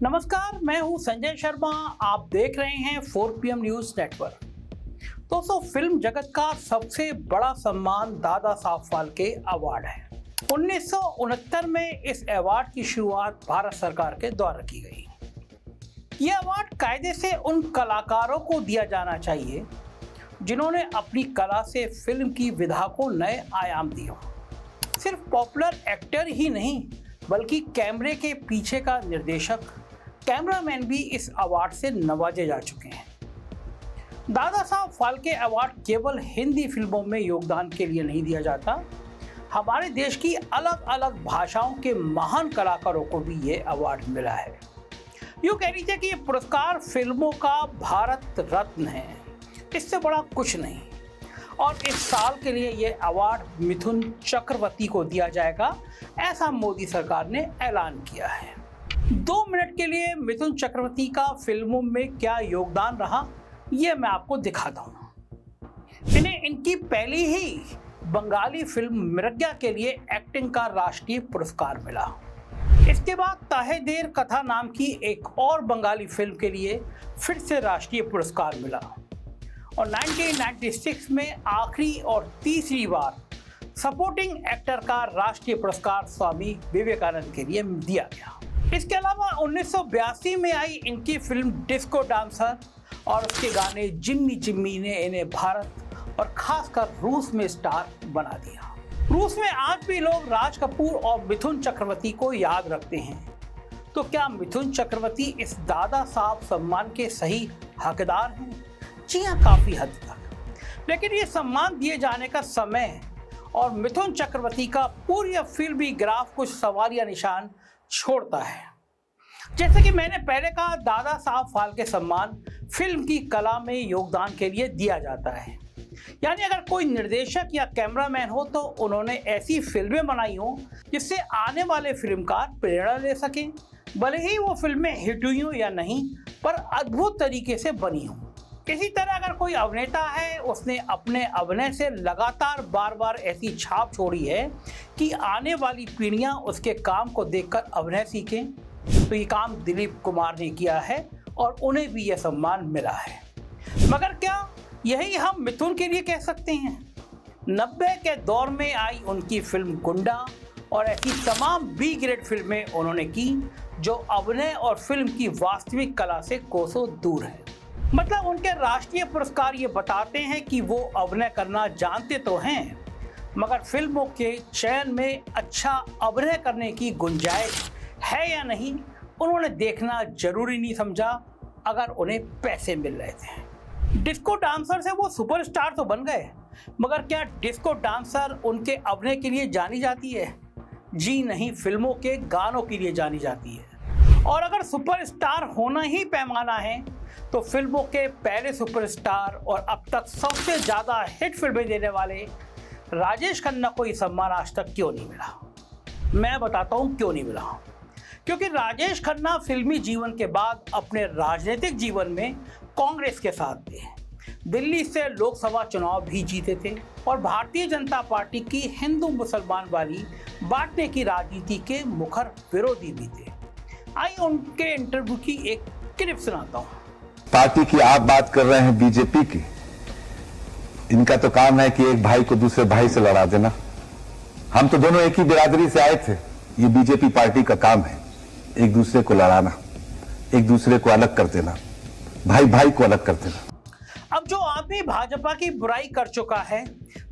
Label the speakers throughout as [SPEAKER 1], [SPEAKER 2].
[SPEAKER 1] नमस्कार, मैं हूं संजय शर्मा। आप देख रहे हैं 4PM न्यूज नेटवर्क। दोस्तों, फिल्म जगत का सबसे बड़ा सम्मान दादा साहब फाल्के अवार्ड है। 1969 में इस अवार्ड की शुरुआत भारत सरकार के द्वारा की गई। यह अवार्ड कायदे से उन कलाकारों को दिया जाना चाहिए जिन्होंने अपनी कला से फिल्म की विधा को नए आयाम दिए हो। सिर्फ पॉपुलर एक्टर ही नहीं, बल्कि कैमरे के पीछे का निर्देशक, कैमरामैन भी इस अवार्ड से नवाजे जा चुके हैं। दादा साहब फाल्के अवार्ड केवल हिंदी फिल्मों में योगदान के लिए नहीं दिया जाता, हमारे देश की अलग अलग भाषाओं के महान कलाकारों को भी ये अवार्ड मिला है। यूँ कह लीजिए कि ये पुरस्कार फिल्मों का भारत रत्न है, इससे बड़ा कुछ नहीं। और इस साल के लिए ये अवार्ड मिथुन चक्रवर्ती को दिया जाएगा, ऐसा मोदी सरकार ने ऐलान किया है। 2 मिनट के लिए मिथुन चक्रवर्ती का फिल्मों में क्या योगदान रहा, ये मैं आपको दिखाता हूँ। इन्हें इनकी पहली ही बंगाली फिल्म मिर्ग्या के लिए एक्टिंग का राष्ट्रीय पुरस्कार मिला। इसके बाद ताहे देर कथा नाम की एक और बंगाली फिल्म के लिए फिर से राष्ट्रीय पुरस्कार मिला। और 1996 में आखिरी और तीसरी बार सपोर्टिंग एक्टर का राष्ट्रीय पुरस्कार स्वामी विवेकानंद के लिए दिया गया। इसके अलावा 1982 में आई इनकी फिल्म डिस्को डांसर और उसके गाने जिम्मी जिम्मी ने इन्हें भारत और खासकर रूस में स्टार बना दिया। रूस में आज भी लोग राज कपूर और मिथुन चक्रवर्ती को याद रखते हैं। तो क्या मिथुन चक्रवर्ती इस दादा साहब सम्मान के सही हकदार हैं? जी हाँ, काफी हद तक। लेकिन ये सम्मान दिए जाने का समय और मिथुन चक्रवर्ती का पूरी फिल्मी ग्राफ कुछ सवाल या निशान छोड़ता है। जैसे कि मैंने पहले कहा, दादा साहब फाल्के सम्मान फिल्म की कला में योगदान के लिए दिया जाता है। यानी अगर कोई निर्देशक या कैमरामैन हो तो उन्होंने ऐसी फिल्में बनाई हो जिससे आने वाले फिल्मकार प्रेरणा ले सकें। भले ही वो फिल्में हिट हुई हो या नहीं, पर अद्भुत तरीके से बनी हो। इसी तरह अगर कोई अभिनेता है, उसने अपने अभिनय से लगातार बार बार ऐसी छाप छोड़ी है कि आने वाली पीढ़ियां उसके काम को देखकर अभिनय सीखें, तो ये काम दिलीप कुमार ने किया है और उन्हें भी यह सम्मान मिला है। मगर क्या यही हम मिथुन के लिए कह सकते हैं? 90 के दौर में आई उनकी फिल्म गुंडा और ऐसी तमाम बी ग्रेड फिल्में उन्होंने की जो अभिनय और फिल्म की वास्तविक कला से कोसों दूर है। मतलब उनके राष्ट्रीय पुरस्कार ये बताते हैं कि वो अभिनय करना जानते तो हैं, मगर फिल्मों के चयन में अच्छा अभिनय करने की गुंजाइश है या नहीं, उन्होंने देखना जरूरी नहीं समझा अगर उन्हें पैसे मिल रहे थे। डिस्को डांसर से वो सुपरस्टार तो बन गए, मगर क्या डिस्को डांसर उनके अभिनय के लिए जानी जाती है? जी नहीं, फिल्मों के गानों के लिए जानी जाती है। और अगर सुपरस्टार होना ही पैमाना है तो फिल्मों के पहले सुपरस्टार और अब तक सबसे ज़्यादा हिट फिल्में देने वाले राजेश खन्ना को ये सम्मान आज तक क्यों नहीं मिला? मैं बताता हूँ क्यों नहीं मिला। क्योंकि राजेश खन्ना फिल्मी जीवन के बाद अपने राजनीतिक जीवन में कांग्रेस के साथ थे, दिल्ली से लोकसभा चुनाव भी जीते थे और भारतीय जनता पार्टी की हिंदू मुसलमान वाली बांटने की राजनीति के मुखर विरोधी भी थे। आइए उनके इंटरव्यू की एक क्लिप सुनाता हूँ।
[SPEAKER 2] पार्टी की आप बात कर रहे हैं, बीजेपी की। इनका तो काम है कि एक भाई को दूसरे भाई से लड़ा देना। हम तो दोनों एक ही बिरादरी से आए थे। ये बीजेपी पार्टी का काम है एक दूसरे को लड़ाना, एक दूसरे को अलग कर देना, भाई भाई को अलग कर देना।
[SPEAKER 1] अब जो आदमी भाजपा की बुराई कर चुका है,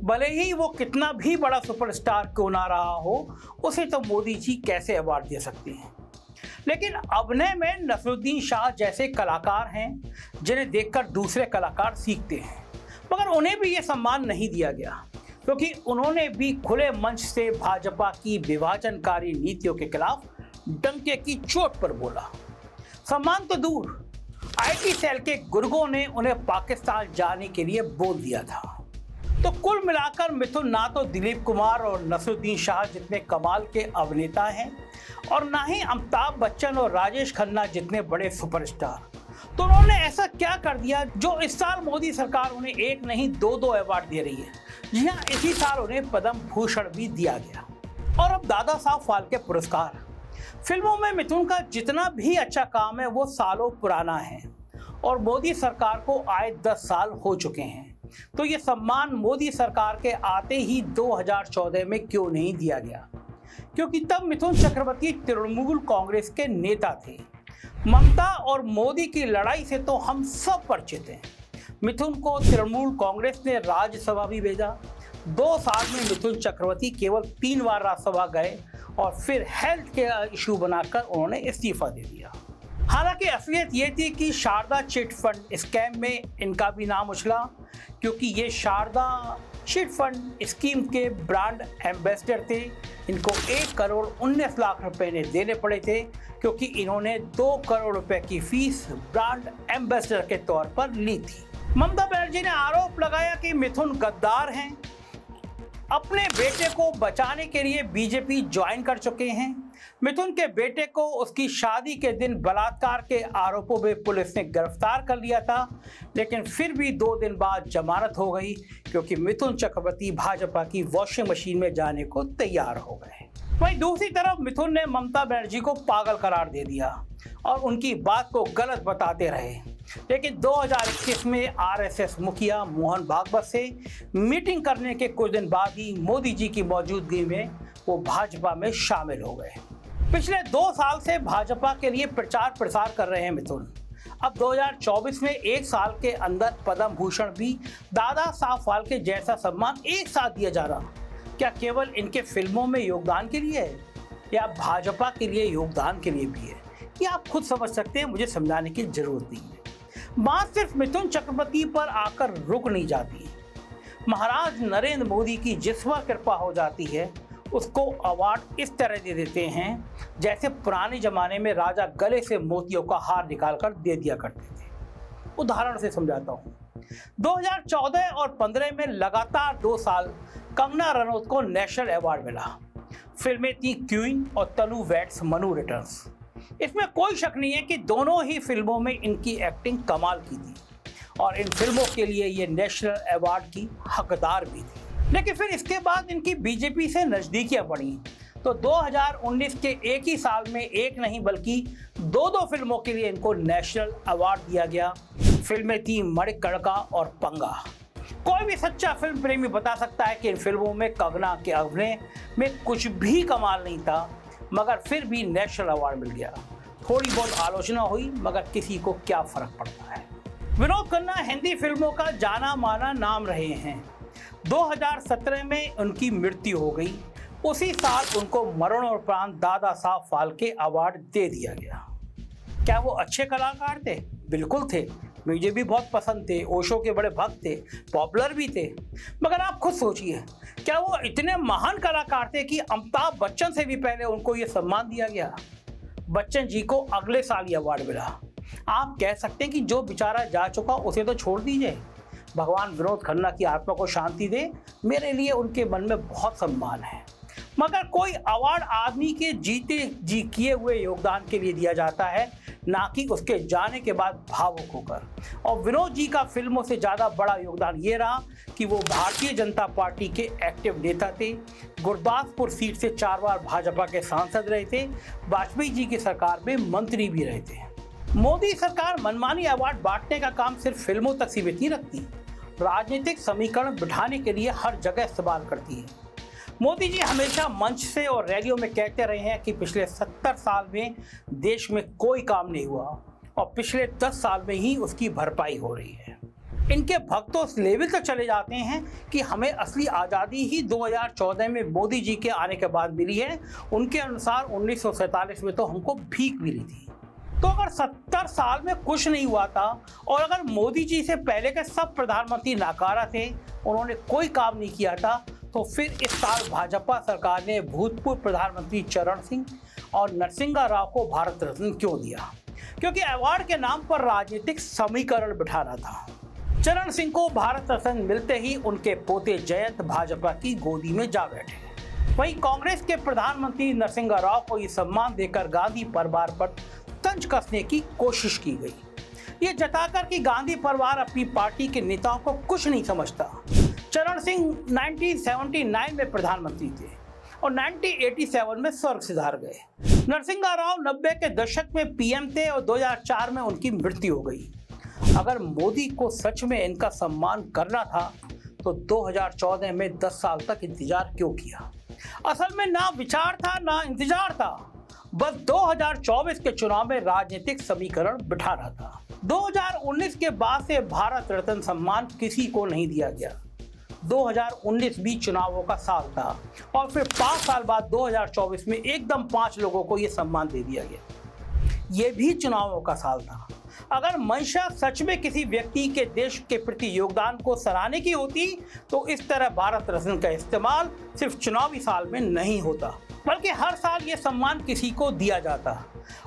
[SPEAKER 1] भले ही वो कितना भी बड़ा सुपरस्टार क्यों ना रहा हो, उसे तो मोदी जी कैसे अवार्ड दे सकते हैं। लेकिन अभिनय में नसरुद्दीन शाह जैसे कलाकार हैं जिन्हें देखकर दूसरे कलाकार सीखते हैं, मगर उन्हें भी ये सम्मान नहीं दिया गया क्योंकि उन्होंने भी खुले मंच से भाजपा की विभाजनकारी नीतियों के खिलाफ डंके की चोट पर बोला। सम्मान तो दूर, आईटी सेल के गुर्गों ने उन्हें पाकिस्तान जाने के लिए बोल दिया था। तो कुल मिलाकर मिथुन ना तो दिलीप कुमार और नसरुद्दीन शाह जितने कमाल के अभिनेता हैं और ना ही अमिताभ बच्चन और राजेश खन्ना जितने बड़े सुपरस्टार। तो उन्होंने ऐसा क्या कर दिया जो इस साल मोदी सरकार उन्हें एक नहीं दो अवार्ड दे रही है। जी हाँ, इसी साल उन्हें पद्म भूषण भी दिया गया। और अब दादा साहब फाल्के पुरस्कार, फिल्मों में मिथुन का जितना भी अच्छा काम है वो सालों पुराना है और मोदी सरकार को आए 10 साल हो चुके हैं। तो ये सम्मान मोदी सरकार के आते ही 2014 में क्यों नहीं दिया गया? क्योंकि तब मिथुन चक्रवर्ती तृणमूल कांग्रेस के नेता थे। ममता और मोदी की लड़ाई से तो हम सब परिचित हैं। मिथुन को तृणमूल कांग्रेस ने राज्यसभा भी भेजा। 2 साल में मिथुन चक्रवर्ती केवल 3 बार राज्यसभा गए और फिर हेल्थ के इशू बनाकर उन्होंने इस्तीफा दे दिया। हालांकि असलियत ये थी कि शारदा चिट फंड स्कैम में इनका भी नाम उछला, क्योंकि ये शारदा चिट फंड स्कीम के ब्रांड एम्बेसडर थे। इनको 1 करोड़ 19 लाख रुपए ने देने पड़े थे, क्योंकि इन्होंने 2 करोड़ रुपए की फीस ब्रांड एम्बेसडर के तौर पर ली थी। ममता बनर्जी ने आरोप लगाया कि मिथुन गद्दार हैं, अपने बेटे को बचाने के लिए बीजेपी ज्वाइन कर चुके हैं। मिथुन के बेटे को उसकी शादी के दिन बलात्कार के आरोपों में पुलिस ने गिरफ्तार कर लिया था, लेकिन फिर भी 2 दिन बाद जमानत हो गई, क्योंकि मिथुन चक्रवर्ती भाजपा की वॉशिंग मशीन में जाने को तैयार हो गए। वहीं दूसरी तरफ मिथुन ने ममता बनर्जी को पागल करार दे दिया और उनकी बात को गलत बताते रहे। लेकिन 2021 में आरएसएस मुखिया मोहन भागवत से मीटिंग करने के कुछ दिन बाद ही मोदी जी की मौजूदगी में वो भाजपा में शामिल हो गए। पिछले 2 साल से भाजपा के लिए प्रचार प्रसार कर रहे हैं मिथुन। अब 2024 में 1 साल के अंदर पद्म भूषण भी दादा साहब फाल्के जैसा सम्मान एक साथ दिया जा रहा, क्या केवल इनके फिल्मों में योगदान के लिए है या भाजपा के लिए योगदान के लिए भी है? ये आप खुद समझ सकते हैं, मुझे समझाने की जरूरत नहीं है। बात सिर्फ मिथुन चक्रवर्ती पर आकर रुक नहीं जाती। महाराज नरेंद्र मोदी की जिस पर कृपा हो जाती है उसको अवार्ड इस तरह दे देते हैं जैसे पुराने जमाने में राजा गले से मोतियों का हार निकालकर दे दिया करते थे। उदाहरण से समझाता हूँ। 2014 और 15 में लगातार 2 साल कंगना रनौत को नेशनल अवार्ड मिला। फिल्में थी क्वीन और तनु वेट्स मनु रिटर्न्स। इसमें कोई शक नहीं है कि दोनों ही फिल्मों में इनकी एक्टिंग कमाल की थी और इन फिल्मों के लिए ये नेशनल अवार्ड की हकदार भी थी। लेकिन फिर इसके बाद इनकी बीजेपी से नज़दीकियां बढ़ी, तो 2019 के एक ही साल में एक नहीं बल्कि 2 फिल्मों के लिए इनको नेशनल अवार्ड दिया गया। फिल्में थी मणिकर्णिका और पंगा। कोई भी सच्चा फिल्म प्रेमी बता सकता है कि इन फिल्मों में कंगना के अभिनय में कुछ भी कमाल नहीं था, मगर फिर भी नेशनल अवार्ड मिल गया। थोड़ी बहुत आलोचना हुई, मगर किसी को क्या फर्क पड़ता है। विनोद खन्ना हिंदी फिल्मों का जाना माना नाम रहे हैं। 2017 में उनकी मृत्यु हो गई। उसी साल उनको मरणोपरांत दादा साहब फाल्के अवार्ड दे दिया गया। क्या वो अच्छे कलाकार थे? बिल्कुल थे। मुझे भी बहुत पसंद थे, ओशो के बड़े भक्त थे, पॉपुलर भी थे। मगर आप खुद सोचिए, क्या वो इतने महान कलाकार थे कि अमिताभ बच्चन से भी पहले उनको ये सम्मान दिया गया? बच्चन जी को अगले साल ये अवार्ड मिला। आप कह सकते हैं कि जो बेचारा जा चुका उसे तो छोड़ दीजिए, भगवान विनोद खन्ना की आत्मा को शांति दे। मेरे लिए उनके मन में बहुत सम्मान है। मगर कोई अवार्ड आदमी के जीते जी किए हुए योगदान के लिए दिया जाता है, ना कि उसके जाने के बाद भावुक होकर। और विनोद जी का फिल्मों से ज़्यादा बड़ा योगदान ये रहा कि वो भारतीय जनता पार्टी के एक्टिव नेता थे। गुरदासपुर सीट से 4 बार भाजपा के सांसद रहे थे। वाजपेयी जी की सरकार में मंत्री भी रहे थे। मोदी सरकार मनमानी अवार्ड बांटने का काम सिर्फ फिल्मों तक सीमित नहीं रखती, राजनीतिक समीकरण बिठाने के लिए हर जगह इस्तेमाल करती है। मोदी जी हमेशा मंच से और रैलियों में कहते रहे हैं कि पिछले 70 साल में देश में कोई काम नहीं हुआ और पिछले 10 साल में ही उसकी भरपाई हो रही है। इनके भक्त उस लेवल तक चले जाते हैं कि हमें असली आज़ादी ही 2014 में मोदी जी के आने के बाद मिली है। उनके अनुसार 1947 में तो हमको भीख मिली थी। तो अगर 70 साल में कुछ नहीं हुआ था और अगर मोदी जी से पहले के सब प्रधानमंत्री नाकारा थे, उन्होंने कोई काम नहीं किया था, तो फिर इस साल भाजपा सरकार ने भूतपूर्व प्रधानमंत्री चरण सिंह और नरसिंहा राव को भारत रत्न क्यों दिया? क्योंकि अवार्ड के नाम पर राजनीतिक समीकरण बिठाना था। चरण सिंह को भारत रत्न मिलते ही उनके पोते जयंत भाजपा की गोदी में जा बैठे। वहीं कांग्रेस के प्रधानमंत्री नरसिंहा राव को ये सम्मान देकर गांधी परिवार पर तंज कसने की कोशिश की गई, ये जताकर कि गांधी परिवार अपनी पार्टी के नेताओं को कुछ नहीं समझता। चरण सिंह 1979 में प्रधानमंत्री थे। और 1987 में स्वर्ग सिधार गए। नरसिंहा राव 90 के दशक में पीएम थे और 2004 में उनकी मृत्यु हो गई। अगर मोदी को सच में इनका सम्मान करना था तो 2014 में 10 साल तक इंतजार क्यों किया? असल में ना विचार था ना इंतजार था, बस 2024 के चुनाव में राजनीतिक समीकरण बिठा रहा था। 2019 के बाद से भारत रत्न सम्मान किसी को नहीं दिया गया। 2019 भी चुनावों का साल था और फिर 5 साल बाद 2024 में एकदम 5 लोगों को यह सम्मान दे दिया गया। ये भी चुनावों का साल था। अगर मंशा सच में किसी व्यक्ति के देश के प्रति योगदान को सराहने की होती तो इस तरह भारत रत्न का इस्तेमाल सिर्फ चुनावी साल में नहीं होता, बल्कि हर साल ये सम्मान किसी को दिया जाता।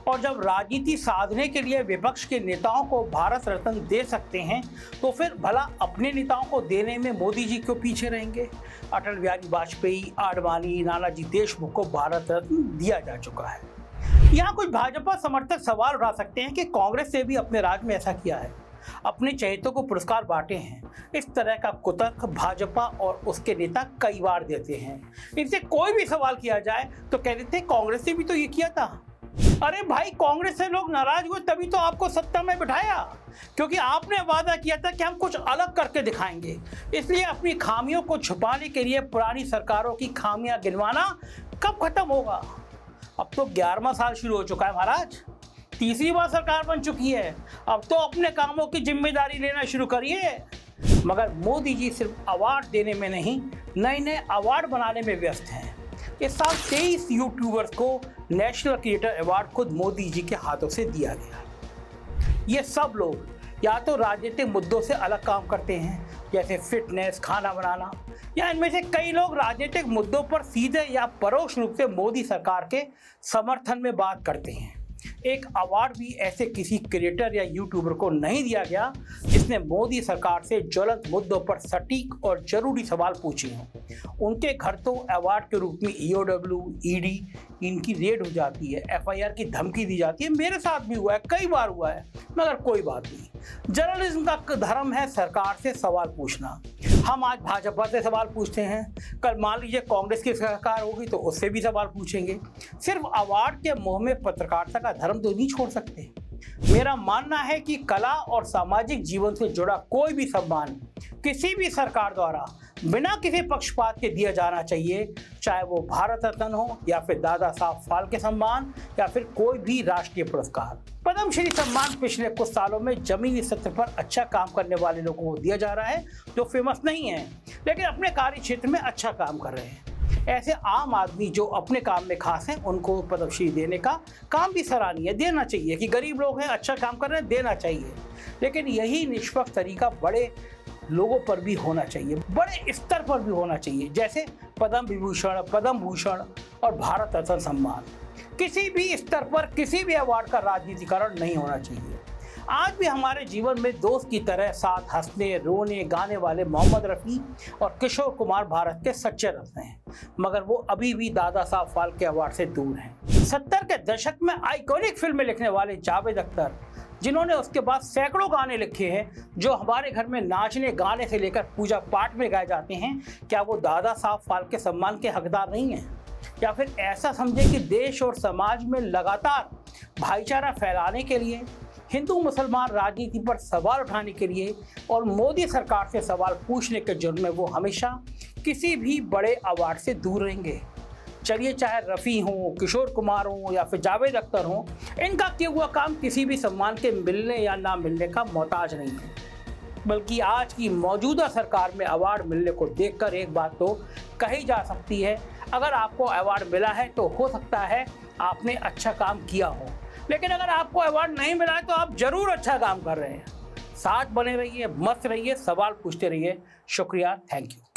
[SPEAKER 1] और जब राजनीति साधने के लिए विपक्ष के नेताओं को भारत रत्न दे सकते हैं तो फिर भला अपने नेताओं को देने में मोदी जी क्यों पीछे रहेंगे? अटल बिहारी वाजपेयी, आडवाणी, नानाजी देशमुख को भारत रत्न दिया जा चुका है। यहाँ कुछ भाजपा समर्थक सवाल उठा सकते हैं कि कांग्रेस ने भी अपने राज में ऐसा किया है, अपने चहेतों को पुरस्कार बांटे हैं। इस तरह का कुतर्क भाजपा और उसके नेता कई बार देते हैं। इनसे कोई भी सवाल किया जाए तो कह देते हैं कांग्रेस ने भी तो ये किया था। अरे भाई, कांग्रेस से लोग नाराज हुए तभी तो आपको सत्ता में बिठाया, क्योंकि आपने वादा किया था कि हम कुछ अलग करके दिखाएंगे। इसलिए अपनी खामियों को छुपाने के लिए पुरानी सरकारों की खामियां गिनवाना कब खत्म होगा? अब तो 11वां साल शुरू हो चुका है महाराज, 3री बार सरकार बन चुकी है। अब तो अपने कामों की जिम्मेदारी लेना शुरू करिए। मगर मोदी जी सिर्फ अवार्ड देने में नहीं, नए नए अवार्ड बनाने में व्यस्त हैं। इस साल 23 यूट्यूबर्स को नेशनल क्रिएटर अवार्ड खुद मोदी जी के हाथों से दिया गया। ये सब लोग या तो राजनीतिक मुद्दों से अलग काम करते हैं, जैसे फिटनेस, खाना बनाना, या इनमें से कई लोग राजनीतिक मुद्दों पर सीधे या परोक्ष रूप से मोदी सरकार के समर्थन में बात करते हैं। एक अवार्ड भी ऐसे किसी क्रिएटर या यूट्यूबर को नहीं दिया गया जिसने मोदी सरकार से ज्वलंत मुद्दों पर सटीक और जरूरी सवाल पूछे हों। उनके घर तो अवार्ड के रूप में EOW, ED इनकी रेड हो जाती है, FIR की धमकी दी जाती है। मेरे साथ भी हुआ है, कई बार हुआ है, मगर कोई बात नहीं। जर्नलिज्म का धर्म है सरकार से सवाल पूछना। हम आज भाजपा से सवाल पूछते हैं, कल मान लीजिए कांग्रेस की सरकार होगी तो उससे भी सवाल पूछेंगे। सिर्फ अवार्ड के मोह में पत्रकारिता का धर्म तो नहीं छोड़ सकते। मेरा मानना है कि कला और सामाजिक जीवन से जुड़ा कोई भी सम्मान किसी भी सरकार द्वारा बिना किसी पक्षपात के दिया जाना चाहिए, चाहे वो भारत रत्न हो या फिर दादा साहब फाल्के सम्मान या फिर कोई भी राष्ट्रीय पुरस्कार। पद्मश्री सम्मान पिछले कुछ सालों में जमीनी स्तर पर अच्छा काम करने वाले लोगों को दिया जा रहा है जो फेमस नहीं है लेकिन अपने कार्य क्षेत्र में अच्छा काम कर रहे हैं। ऐसे आम आदमी जो अपने काम में खास हैं उनको पद्मश्री देने का काम भी सराहनीय देना चाहिए कि गरीब लोग हैं, अच्छा काम कर रहे हैं, देना चाहिए। लेकिन यही निष्पक्ष तरीका बड़े लोगों पर भी होना चाहिए, बड़े स्तर पर भी होना चाहिए, जैसे पद्म विभूषण, पद्म भूषण और भारत रत्न सम्मान। किसी भी स्तर पर किसी भी अवार्ड का राजनीतिकरण नहीं होना चाहिए। आज भी हमारे जीवन में दोस्त की तरह साथ हंसने, रोने, गाने वाले मोहम्मद रफ़ी और किशोर कुमार भारत के सच्चे रत्न हैं, मगर वो अभी भी दादा साहब फाल्के अवार्ड से दूर हैं। 70 के दशक में आइकॉनिक फिल्में लिखने वाले जावेद अख्तर, जिन्होंने उसके बाद सैकड़ों गाने लिखे हैं जो हमारे घर में नाचने गाने से लेकर पूजा पाठ में गाए जाते हैं, क्या वो दादा साहब फाल्के सम्मान के हकदार नहीं हैं? या फिर ऐसा समझे कि देश और समाज में लगातार भाईचारा फैलाने के लिए, हिंदू मुसलमान राजनीति पर सवाल उठाने के लिए और मोदी सरकार से सवाल पूछने के जुर्म में वो हमेशा किसी भी बड़े अवार्ड से दूर रहेंगे? चलिए, चाहे रफ़ी हों, किशोर कुमार हों या फिर जावेद अख्तर हों, इनका किया हुआ काम किसी भी सम्मान के मिलने या ना मिलने का मोहताज नहीं है। बल्कि आज की मौजूदा सरकार में अवार्ड मिलने को देखकर एक बात तो कही जा सकती है, अगर आपको अवार्ड मिला है तो हो सकता है आपने अच्छा काम किया हो, लेकिन अगर आपको अवार्ड नहीं मिला है तो आप जरूर अच्छा काम कर रहे हैं। साथ बने रहिए, मस्त रहिए, सवाल पूछते रहिए। शुक्रिया, थैंक यू।